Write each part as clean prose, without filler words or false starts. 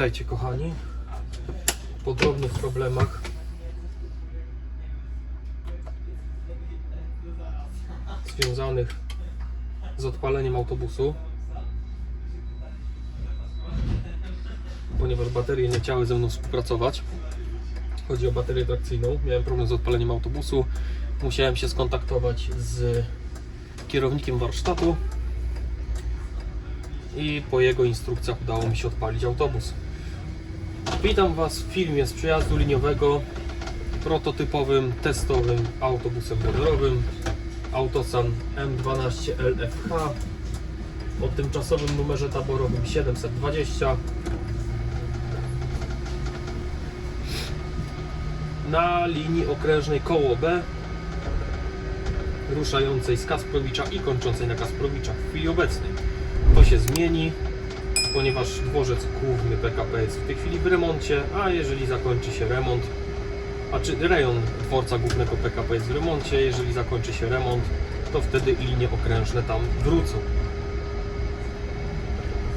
Witajcie kochani, po drobnych problemach związanych z odpaleniem autobusu, ponieważ baterie nie chciały ze mną współpracować. Chodzi o baterię trakcyjną. Miałem problem z odpaleniem autobusu, musiałem się skontaktować z kierownikiem warsztatu i po jego instrukcjach udało mi się odpalić autobus. Witam Was w filmie z przejazdu liniowego prototypowym, testowym autobusem wodorowym Autosan M12 LFH o tymczasowym numerze taborowym 720 na linii okrężnej koło B, ruszającej z Kasprowicza i kończącej na Kasprowicza. W chwili obecnej to się zmieni, ponieważ dworzec główny PKP jest w tej chwili w remoncie, a jeżeli zakończy się remont, rejon dworca głównego PKP jest w remoncie, jeżeli zakończy się remont, to wtedy linie okrężne tam wrócą.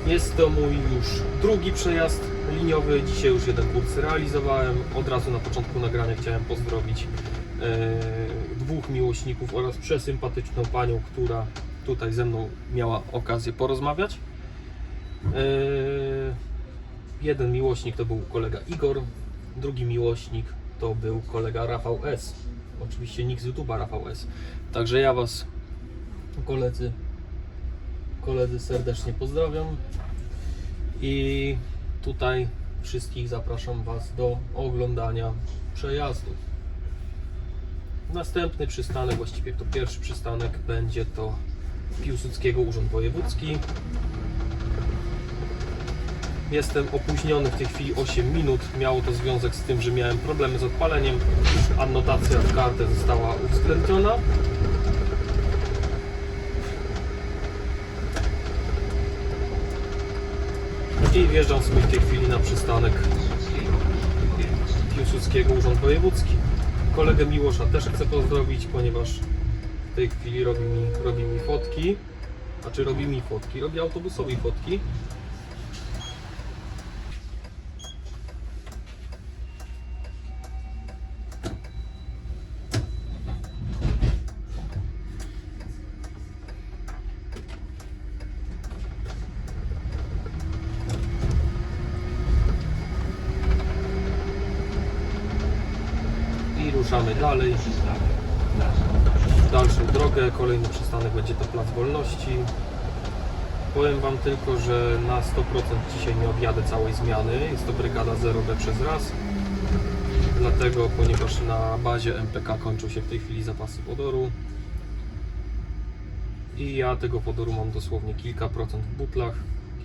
Jest to mój już drugi przejazd liniowy, dzisiaj już jeden kurs realizowałem. Od razu na początku nagrania chciałem pozdrowić dwóch miłośników oraz przesympatyczną panią, która tutaj ze mną miała okazję porozmawiać. Jeden miłośnik to był kolega Igor, drugi miłośnik to był kolega Rafał S. Oczywiście nick z YouTube'a Rafał S. Także ja Was, koledzy serdecznie pozdrawiam i tutaj wszystkich zapraszam Was do oglądania przejazdu. Następny przystanek, właściwie to pierwszy przystanek, będzie to Piłsudskiego Urząd Wojewódzki. Jestem opóźniony w tej chwili 8 minut. Miało to związek z tym, że miałem problemy z odpaleniem. Anotacja w kartę została uwzględniona. I wjeżdżam sobie w tej chwili na przystanek Piłsudskiego Urząd Wojewódzki. Kolegę Miłosza też chcę pozdrowić, ponieważ w tej chwili robi mi fotki. Znaczy robi autobusowi fotki. I ruszamy dalej, w dalszą drogę. Kolejny przystanek będzie to Plac Wolności. Powiem Wam tylko, że na 100% dzisiaj nie odjadę całej zmiany. Jest to brygada 0B przez raz. Dlatego, ponieważ na bazie MPK kończą się w tej chwili zapasy wodoru i ja tego wodoru mam dosłownie kilka procent w butlach,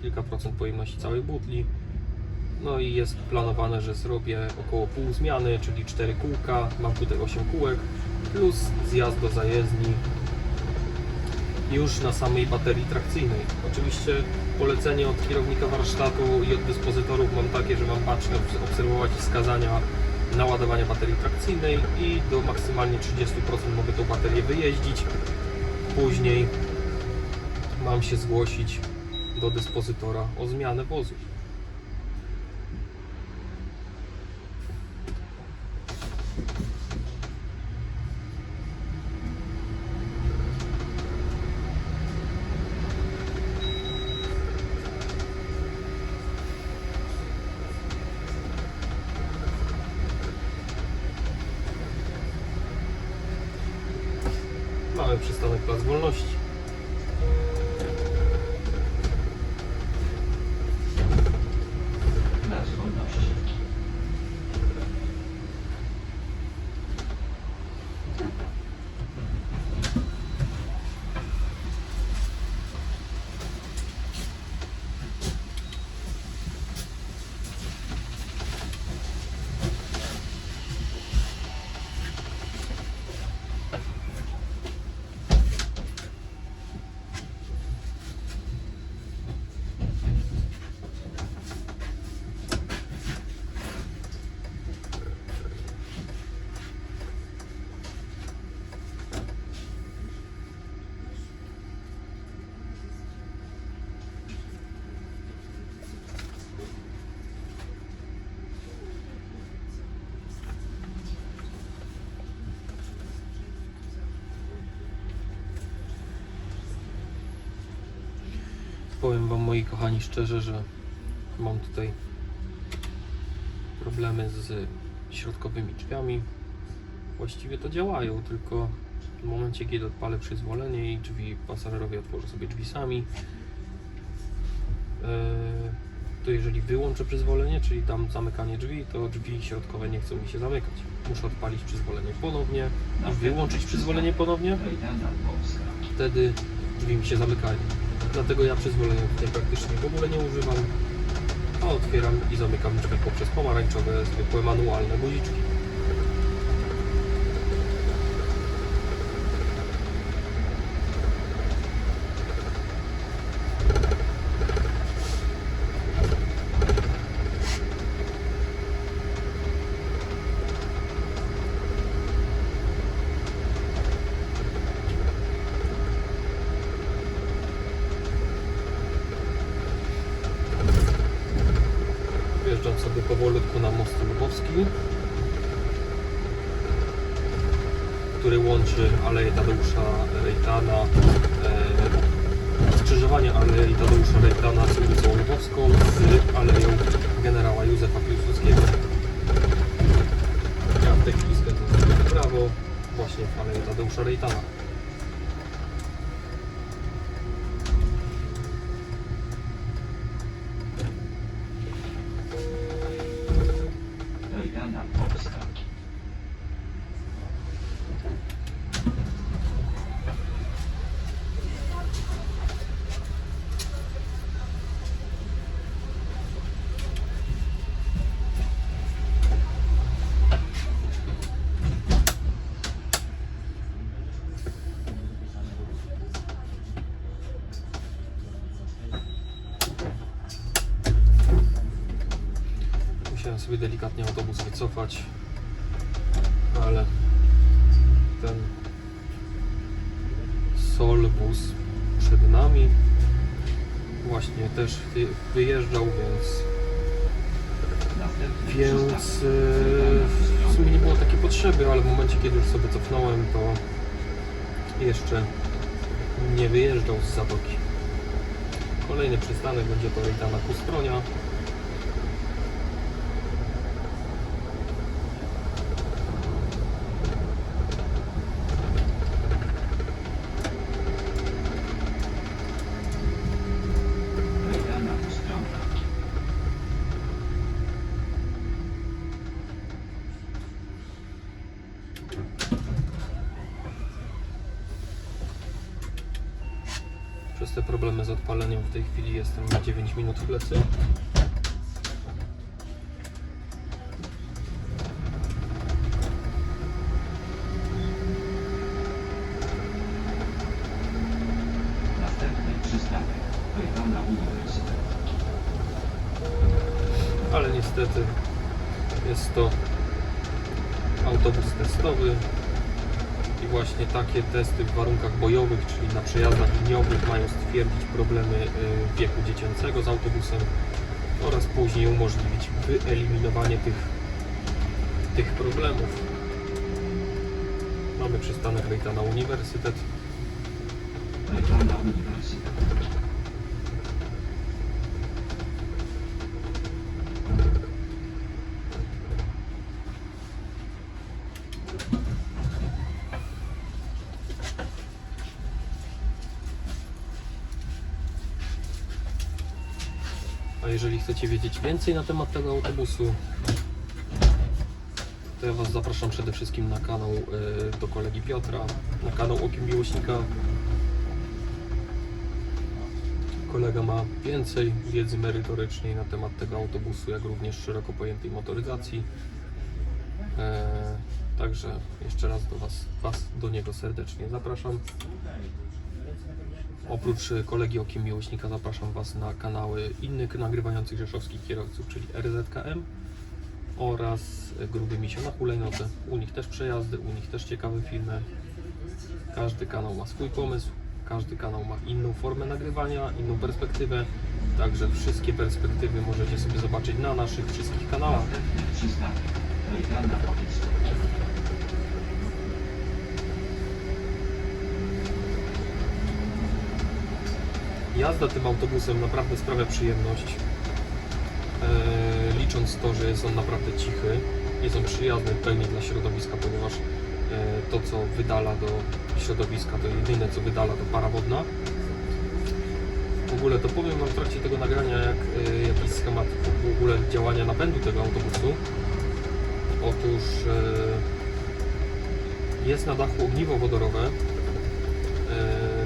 kilka procent pojemności całej butli. No i jest planowane, że zrobię około pół zmiany, czyli 4 kółka. Mam tutaj 8 kółek plus zjazd do zajezdni już na samej baterii trakcyjnej. Oczywiście polecenie od kierownika warsztatu i od dyspozytorów mam takie, że mam bacznie obserwować wskazania naładowania baterii trakcyjnej i do maksymalnie 30% mogę tą baterię wyjeździć. Później mam się zgłosić do dyspozytora o zmianę wozu. Mamy przystanek Plac Wolności. Powiem wam, moi kochani, szczerze, że mam tutaj problemy z środkowymi drzwiami. Właściwie to działają, tylko w momencie, kiedy odpalę przyzwolenie i drzwi, pasażerowie otworzą sobie drzwi sami, to jeżeli wyłączę przyzwolenie, czyli dam zamykanie drzwi, to drzwi środkowe nie chcą mi się zamykać. Muszę odpalić przyzwolenie ponownie i wyłączyć przyzwolenie ponownie, wtedy drzwi mi się zamykają. Dlatego ja przyzwolenia tutaj praktycznie w ogóle nie używam, a otwieram i zamykam drzwi poprzez pomarańczowe, zwykłe manualne guziczki. Wjeżdżam sobie powolutku na most Lubowski, który łączy Aleję Tadeusza Rejtana, skrzyżowanie Alei Tadeusza Rejtana z ulicą Lubowską z Aleją Generała Józefa Piłsudskiego. Ja w tej chwili skręcam sobie w prawo, właśnie w Aleję Tadeusza Rejtana. Musiałem sobie delikatnie autobus wycofać, ale ten Solbus przed nami właśnie też wyjeżdżał, więc w sumie nie było takiej potrzeby, ale w momencie, kiedy już sobie cofnąłem, to jeszcze nie wyjeżdżał z zatoki. Kolejny przystanek będzie to Rejtana Kustronia. Przez te problemy z odpaleniem w tej chwili jestem na 9 minut w plecy. Następny przystanek Rejtana Uniwersytet. Ale niestety jest to autobus testowy. I właśnie takie testy w warunkach bojowych, czyli na przejazdach liniowych, mają stwierdzić problemy wieku dziecięcego z autobusem oraz później umożliwić wyeliminowanie tych problemów. Mamy przystanek Rejtana Uniwersytet. Rejtana Uniwersytet. A jeżeli chcecie wiedzieć więcej na temat tego autobusu, to ja Was zapraszam przede wszystkim na kanał do kolegi Piotra, na kanał Okiem Miłośnika. Kolega ma więcej wiedzy merytorycznej na temat tego autobusu, jak również szeroko pojętej motoryzacji. Także jeszcze raz Was do niego serdecznie zapraszam. Oprócz kolegi Okiem Miłośnika zapraszam Was na kanały innych nagrywających rzeszowskich kierowców, czyli RZKM oraz Gruby Misio na hulajnodze. U nich też przejazdy, u nich też ciekawe filmy. Każdy kanał ma swój pomysł, każdy kanał ma inną formę nagrywania, inną perspektywę. Także wszystkie perspektywy możecie sobie zobaczyć na naszych wszystkich kanałach. Następny przystanek Rejtana Uniwersytet. Jazda tym autobusem naprawdę sprawia przyjemność. Licząc to, że jest on naprawdę cichy, jest on przyjazny w pełni dla środowiska, ponieważ to, co wydala do środowiska, to jedyne, co wydala, to para wodna. W ogóle to powiem Wam w trakcie tego nagrania, jakiś schemat w ogóle działania napędu tego autobusu. Otóż jest na dachu ogniwo wodorowe,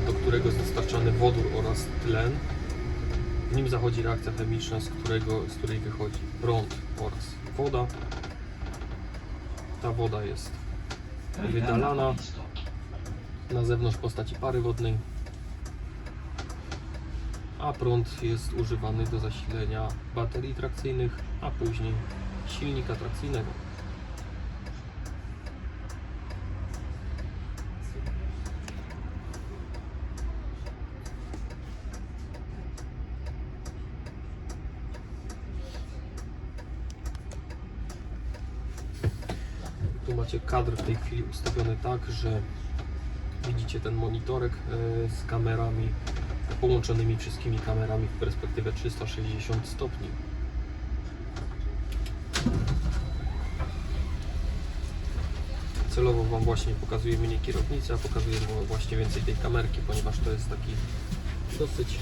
do którego jest dostarczany wodór oraz tlen. W nim zachodzi reakcja chemiczna, z której wychodzi prąd oraz woda. Ta woda jest wydalana na zewnątrz w postaci pary wodnej, a prąd jest używany do zasilenia baterii trakcyjnych, a później silnika trakcyjnego. Tu macie kadr w tej chwili ustawiony tak, że widzicie ten monitorek z kamerami, połączonymi wszystkimi kamerami w perspektywę 360 stopni. Celowo Wam właśnie pokazuję mniej kierownicę, a pokazuję Wam właśnie więcej tej kamerki, ponieważ to jest taki dosyć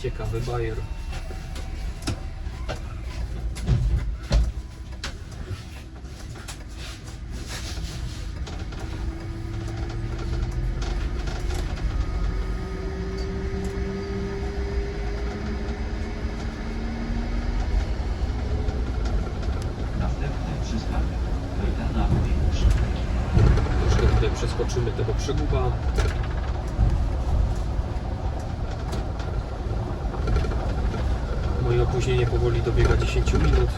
ciekawy bajer. Troszkę tutaj przeskoczymy tego przeguba. Moje opóźnienie powoli dobiega 10 minut.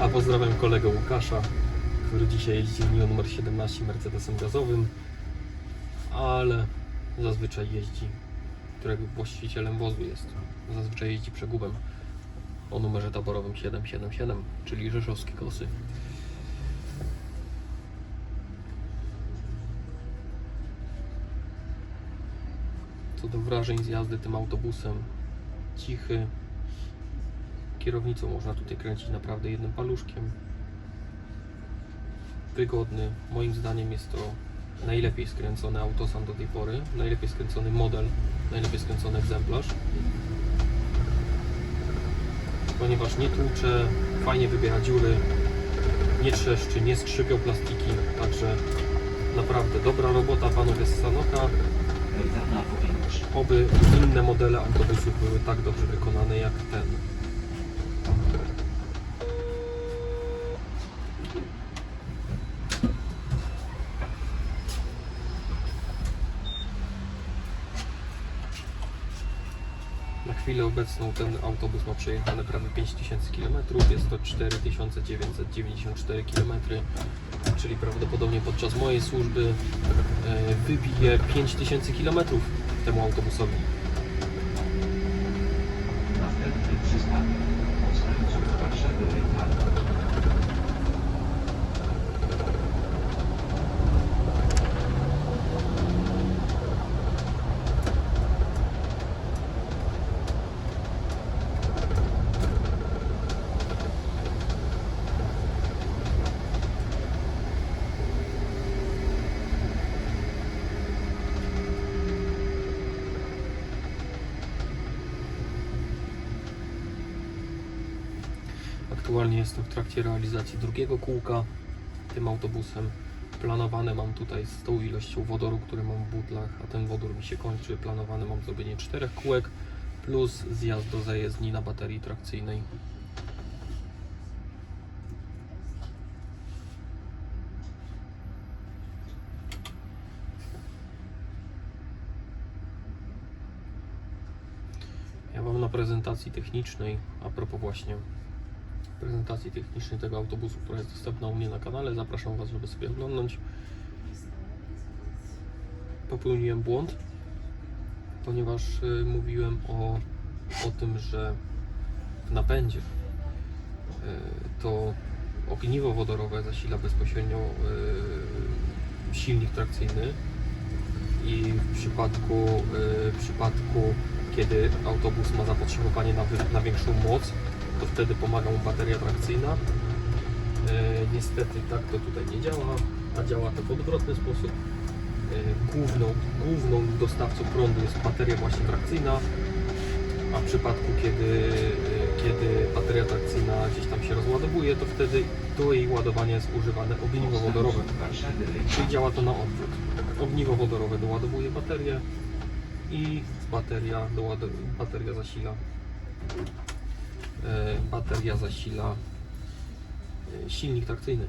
A pozdrawiam kolegę Łukasza, który dzisiaj jeździ w numer 17 Mercedesem gazowym, ale zazwyczaj jeździ, którego właścicielem wozu jest, zazwyczaj jeździ przegubem o numerze taborowym 777, czyli rzeszowskie Kosy. Co do wrażeń z jazdy tym autobusem, cichy, kierownicą można tutaj kręcić naprawdę jednym paluszkiem, wygodny, moim zdaniem jest to najlepiej skręcony autosan do tej pory, najlepiej skręcony model, najlepiej skręcony egzemplarz, ponieważ nie tłucze, fajnie wybiera dziury, nie trzeszczy, nie skrzypią plastiki, także naprawdę dobra robota panowie z Sanoka. Oby inne modele autobusów były tak dobrze wykonane jak ten. Na chwilę obecną ten autobus ma przejechane prawie 5000 km, jest to 4994 km, czyli prawdopodobnie podczas mojej służby wybije 5000 km temu autobusowi. Następny przystanek Powstańców Warszawy Rejtarda. Aktualnie jestem w trakcie realizacji drugiego kółka tym autobusem. Planowane mam tutaj z tą ilością wodoru, który mam w butlach, a ten wodór mi się kończy. Planowane mam zrobienie 4 kółek plus zjazd do zajezdni na baterii trakcyjnej. Ja Wam na prezentacji technicznej, a propos właśnie prezentacji technicznej tego autobusu, która jest dostępna u mnie na kanale, zapraszam Was, żeby sobie oglądać. Popełniłem błąd, ponieważ mówiłem o tym, że napędzie, to ogniwo wodorowe zasila bezpośrednio silnik trakcyjny i w przypadku kiedy autobus ma zapotrzebowanie na większą moc, to wtedy pomaga mu bateria trakcyjna. Niestety tak to tutaj nie działa, a działa to w odwrotny sposób. Główną dostawcą prądu jest bateria właśnie trakcyjna, a w przypadku kiedy bateria trakcyjna gdzieś tam się rozładowuje, to wtedy do jej ładowania jest używane ogniwo wodorowe. Czyli działa to na odwrót. Ogniwo wodorowe doładowuje baterię i bateria zasila silnik trakcyjny.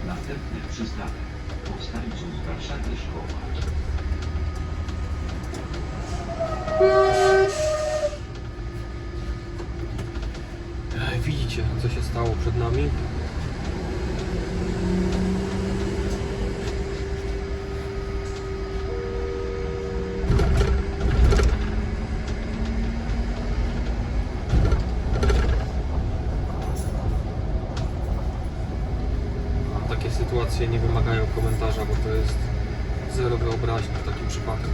Następny przystanek. Powstańców Warszawy Szkoła. Widzicie, co się stało przed nami. Takie sytuacje nie wymagają komentarza, bo to jest zero wyobraźni w takim przypadku.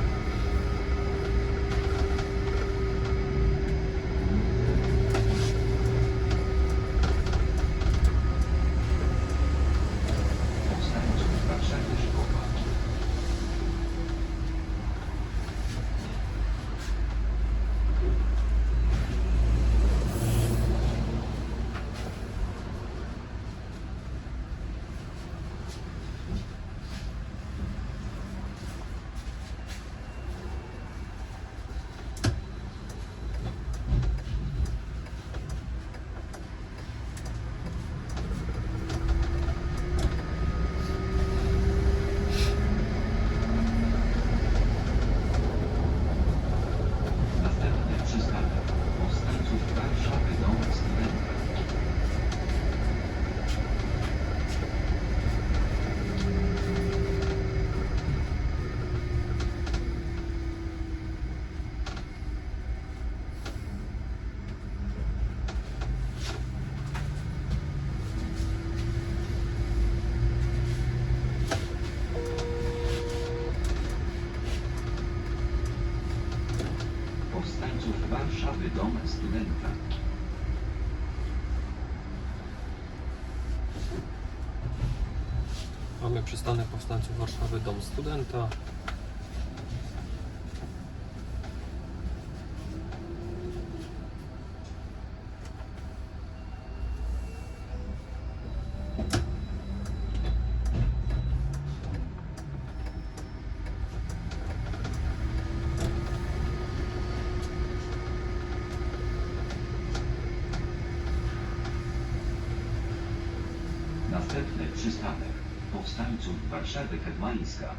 Powstańców Warszawy Szkoła. Następny przystanek. Powstańców Warszawy Dom Studenta. Powstańców Warszawy Dom Studenta. Mamy przystanek Powstańców Warszawy, Dom Studenta. Następny przystanek. Powstańców Warszawy Hetmańska.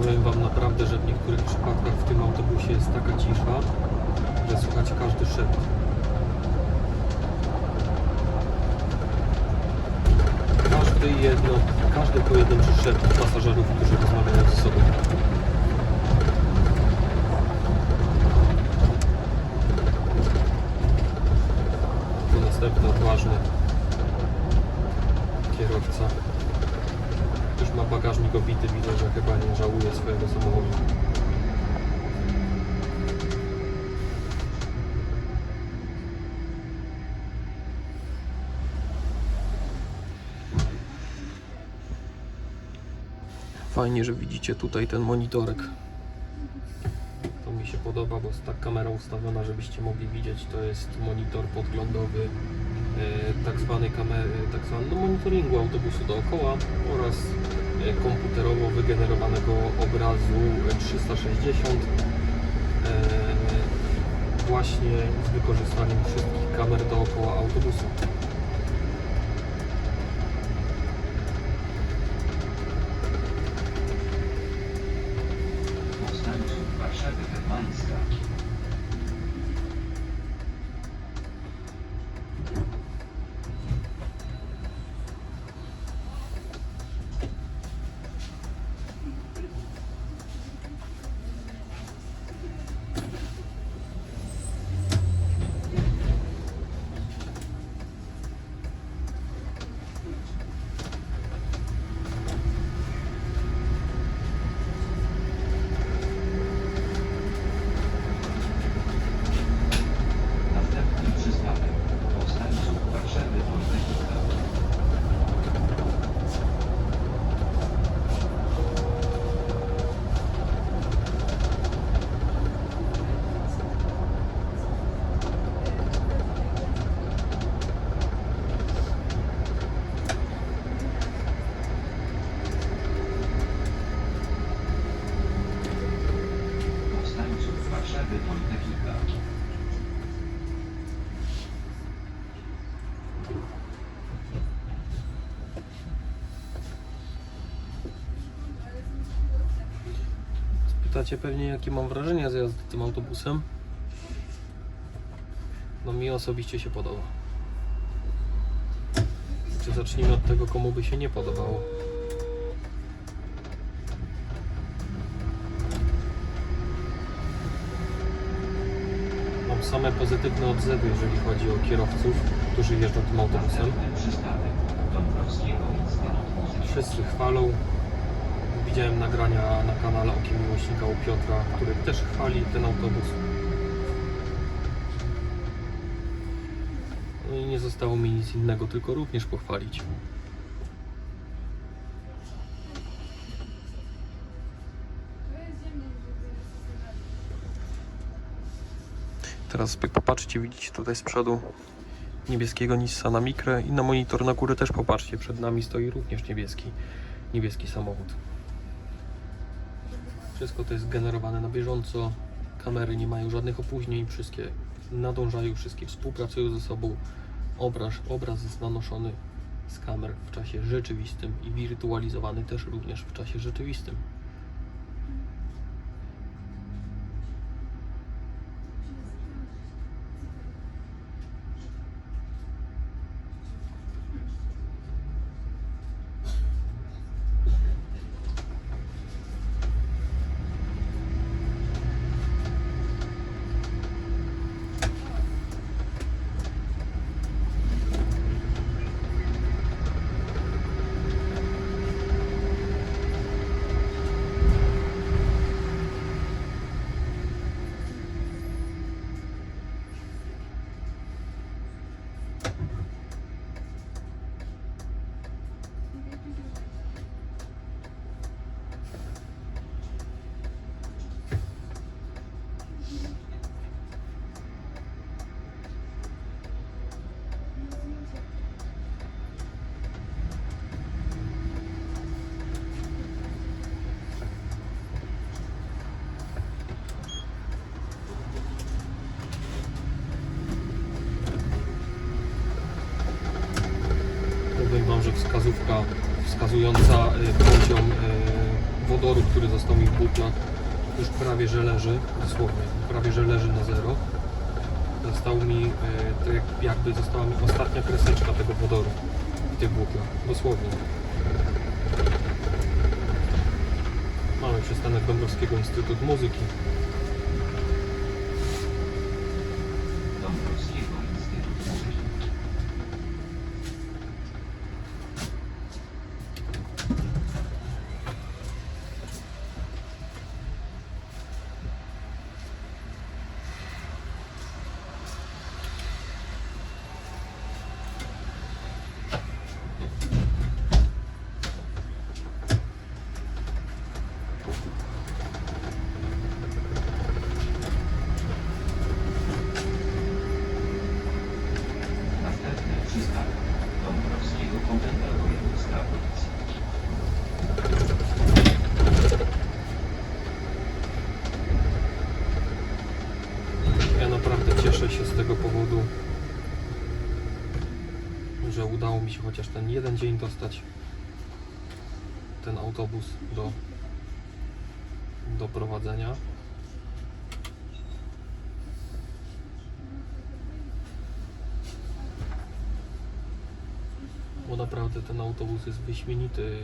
Powiem Wam naprawdę, że w niektórych przypadkach w tym autobusie jest taka cisza, że słychać każdy szept. Każdy pojedynczy szept pasażerów, którzy rozmawiają ze sobą. Tu następny odważny kierowca. Już ma bagażnik obity, widzę, że chyba nie żałuje swojego samochodu. Fajnie, że widzicie tutaj ten monitorek. To mi się podoba, bo jest tak kamera ustawiona, żebyście mogli widzieć. To jest monitor podglądowy tak zwany monitoringu autobusu dookoła oraz komputerowo wygenerowanego obrazu 360 właśnie z wykorzystaniem wszystkich kamer dookoła autobusu. Powstańców Warszawy Hetmańska. Następny przystanek Powstańców Warszawy Politechnika. Powstańców Warszawy Politechnika. Pytacie pewnie, jakie mam wrażenia z jazdy tym autobusem. No mi osobiście się podoba. Czy zacznijmy od tego, komu by się nie podobało. Mam same pozytywne odzewy, jeżeli chodzi o kierowców, którzy jeżdżą tym autobusem. Następny przystanek Dąbrowskiego Instytut Muzyczny. Wszyscy chwalą. Widziałem nagrania na kanale Okiem Miłośnika u Piotra, który też chwali ten autobus. No i nie zostało mi nic innego, tylko również pochwalić. Teraz popatrzcie, widzicie tutaj z przodu niebieskiego Nissana Micrę i na monitor na górę też popatrzcie, przed nami stoi również niebieski samochód. Wszystko to jest generowane na bieżąco, kamery nie mają żadnych opóźnień, wszystkie nadążają, wszystkie współpracują ze sobą. Obraz jest nanoszony z kamer w czasie rzeczywistym i wirtualizowany też również w czasie rzeczywistym. Powiem Wam, że wskazówka wskazująca poziom wodoru wodoru, który został mi w butlach, już prawie że leży, dosłownie, prawie że leży na zero. Został mi, tak jakby została mi ostatnia kreseczka tego wodoru w tych butlach, dosłownie. Mamy przystanek Dąbrowskiego Instytut Muzyki. Dąbrowskiego Instytut Muzyki. Następny przystanek Dąbrowskiego Komenda Wojewódzka Policji. Ja naprawdę cieszę się z tego powodu, że udało mi się chociaż ten jeden dzień dostać ten autobus do prowadzenia. Bo naprawdę ten autobus jest wyśmienity.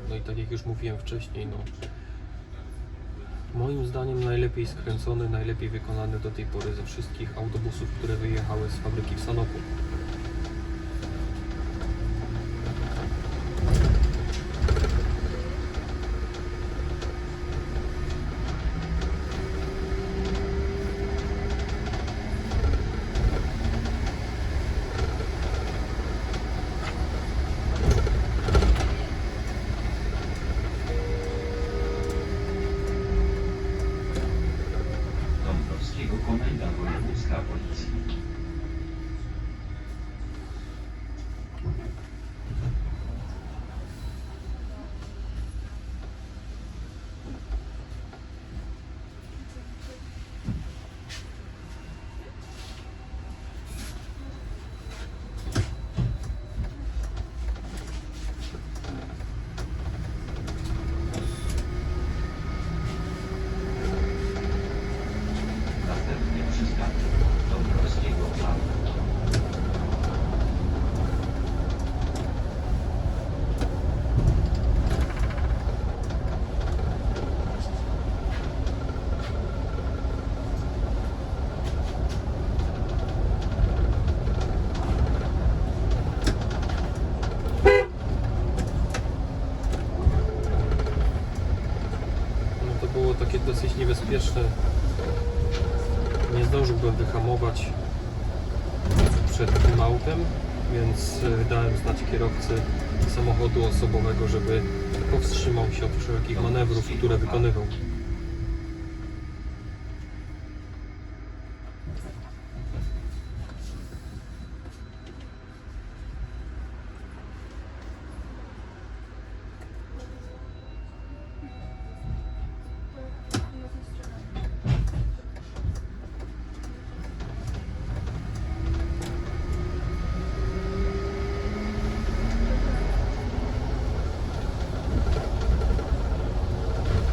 No i tak jak już mówiłem wcześniej, no moim zdaniem najlepiej skręcony, najlepiej wykonany do tej pory ze wszystkich autobusów, które wyjechały z fabryki w Sanoku. Dąbrowskiego Komenda Wojewódzka Policji. Następny przystanek Dąbrowskiego Placu. No to było takie dosyć niebezpieczne. Nie zdążyłbym wyhamować przed tym autem, więc dałem znać kierowcy samochodu osobowego, żeby powstrzymał się od wszelkich manewrów, które wykonywał.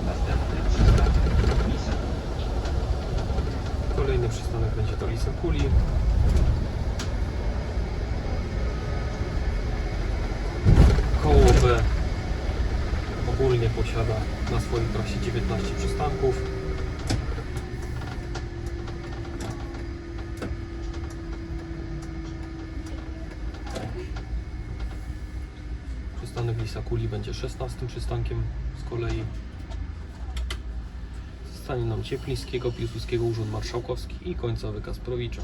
Następny przystanek Lisa. Kolejny przystanek będzie to Lisakuli. Koło B ogólnie posiada na swojej trasie 19 przystanków. Przystanek Lisakuli będzie 16 przystankiem z kolei. Zostanie nam Cieplińskiego, Piłsudskiego, Urząd Marszałkowski i końcowy Kasprowicza.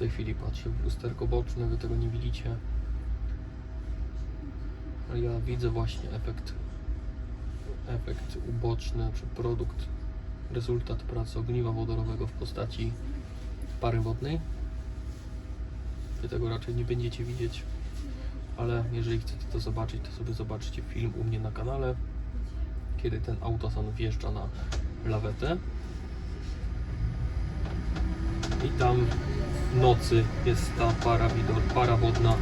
tej chwili patrzę w lusterko boczne, wy tego nie widzicie. Ale ja widzę właśnie efekt uboczny, czy produkt, rezultat pracy ogniwa wodorowego w postaci pary wodnej. Wy tego raczej nie będziecie widzieć, ale jeżeli chcecie to zobaczyć, to sobie zobaczcie film u mnie na kanale, kiedy ten autosan wjeżdża na lawetę i tam w nocy jest ta para wodna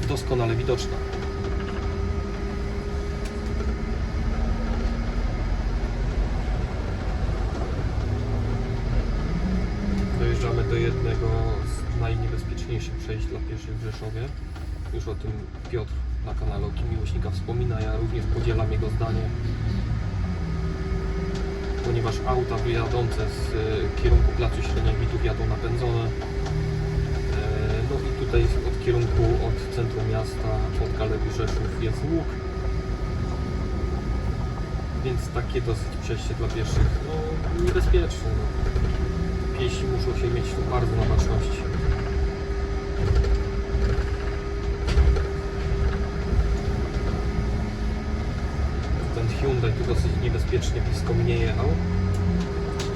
doskonale widoczna. Dojeżdżamy do jednego z najniebezpieczniejszych przejść dla pieszych w Rzeszowie. Już o tym Piotr na kanale Oki Miłośnika wspomina, ja również podzielam jego zdanie, ponieważ auta wyjadące z kierunku Placu Średniowitów jadą napędzone. No i tutaj od kierunku, od centrum miasta, od Galerii Rzeszów jest łuk, więc takie dosyć przejście dla pieszych, no niebezpieczne. No. Piesi muszą się mieć tu bardzo na baczności. Ten Hyundai tu dosyć niebezpiecznie blisko mnie jechał.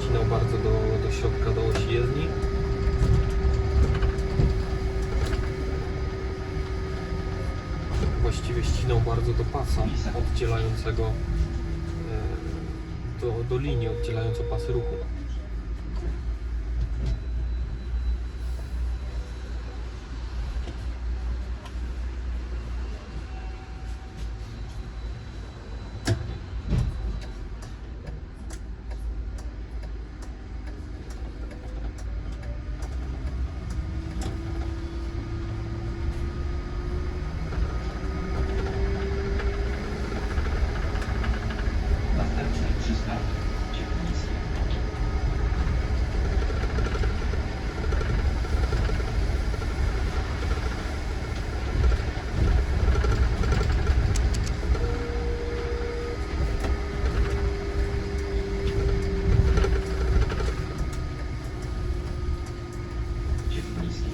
Ścinał bardzo do środka, do osi jezdni. Właściwie ścinał bardzo do pasa oddzielającego do linii oddzielającej pasy ruchu. Następny przystanek Cieplickie. Cieplickie.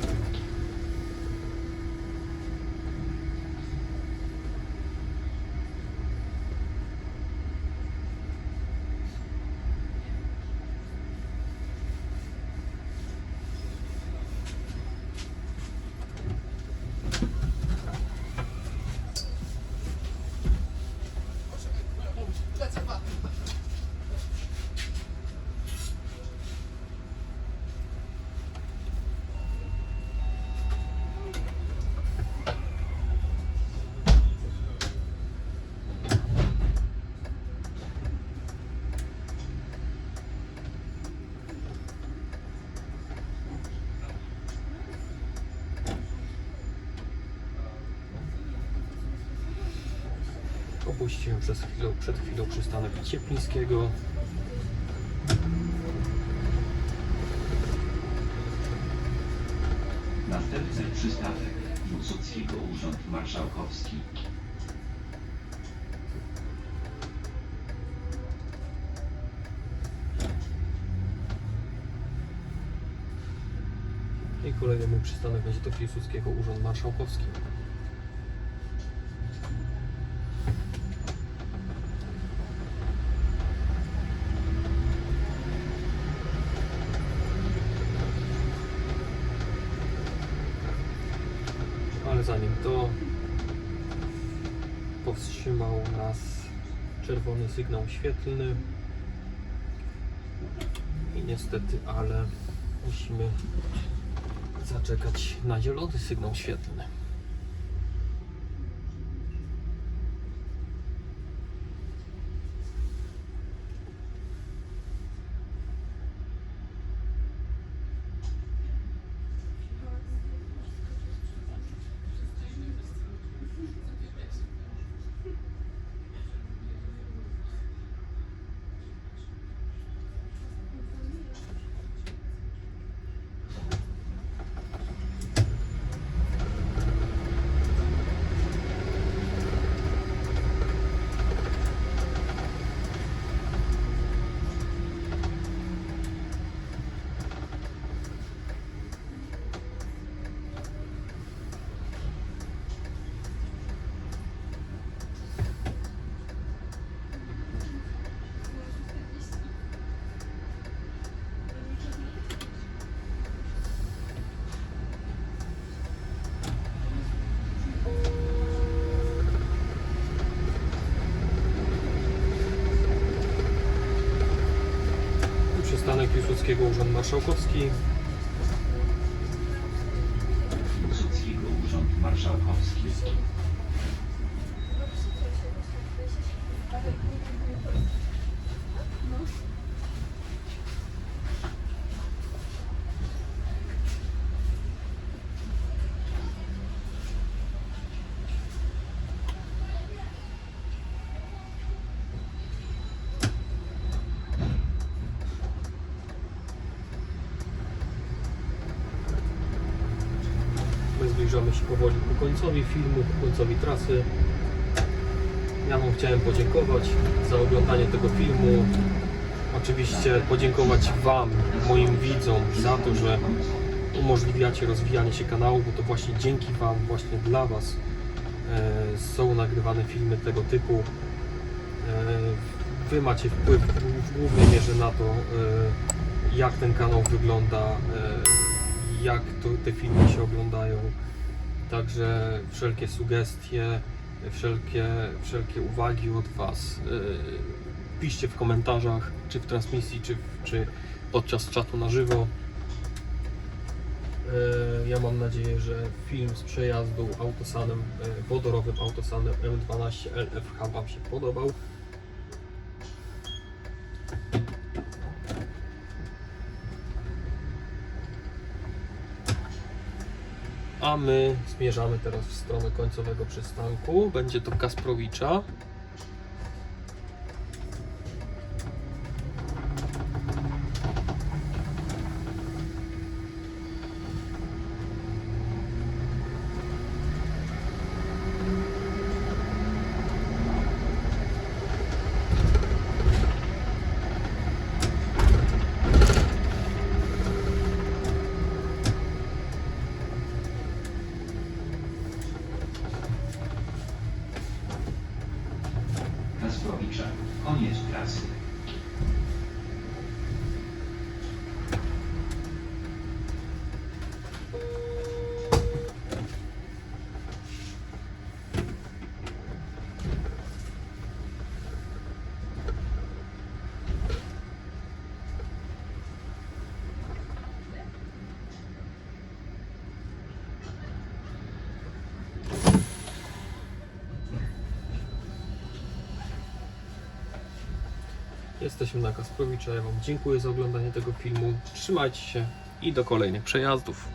Opuściłem przed chwilą przystanek Cieplińskiego. Następny przystanek Wysockiego Urząd Marszałkowski. I kolejny mój przystanek będzie to Piłsudskiego Urząd Marszałkowski. Ale zanim to powstrzymał nas czerwony sygnał świetlny i niestety, ale musimy zaczekać na zielony sygnał świetlny. Przystanek Piłsudskiego, Urząd Marszałkowski. Piłsudskiego Urząd Marszałkowski. My zbliżamy się powoli ku końcowi filmu, ku końcowi trasy. Ja Wam chciałem podziękować za oglądanie tego filmu. Oczywiście podziękować Wam, moim widzom, za to, że umożliwiacie rozwijanie się kanału, bo to właśnie dzięki Wam, właśnie dla Was są nagrywane filmy tego typu. Wy macie wpływ w głównej mierze na to, jak ten kanał wygląda, jak te filmy się oglądają. Także wszelkie sugestie, wszelkie uwagi od Was piszcie w komentarzach, czy w transmisji, czy podczas czatu na żywo. Ja mam nadzieję, że film z przejazdu autosanem, wodorowym autosanem M12 LFH Wam się podobał. A my zmierzamy teraz w stronę końcowego przystanku. Będzie to Kasprowicza. Kasprowicza. Koniec trasy. Jesteśmy na Kasprowicza. Ja Wam dziękuję za oglądanie tego filmu. Trzymajcie się i do kolejnych przejazdów.